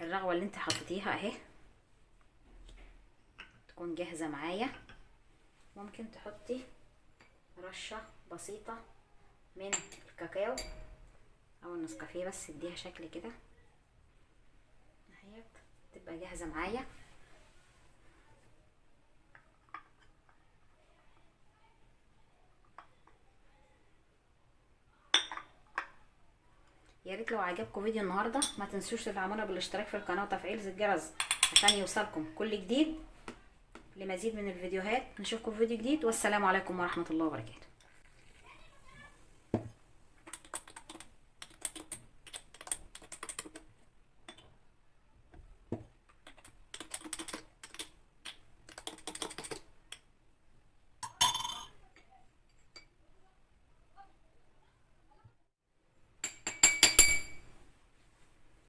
الرغوه اللي انت حطيتيها اهي تكون جاهزه معايا. ممكن تحطي رشه بسيطه من الكاكاو او النسكافيه بس اديها شكل كده اهي تبقى جاهزه معايا. يا ريت لو عجبكم فيديو النهارده ما تنسوش تدعمونا بالاشتراك في القناه وتفعيل زر الجرس عشان يوصلكم كل جديد. لمزيد من الفيديوهات نشوفكم في فيديو جديد، والسلام عليكم ورحمه الله وبركاته.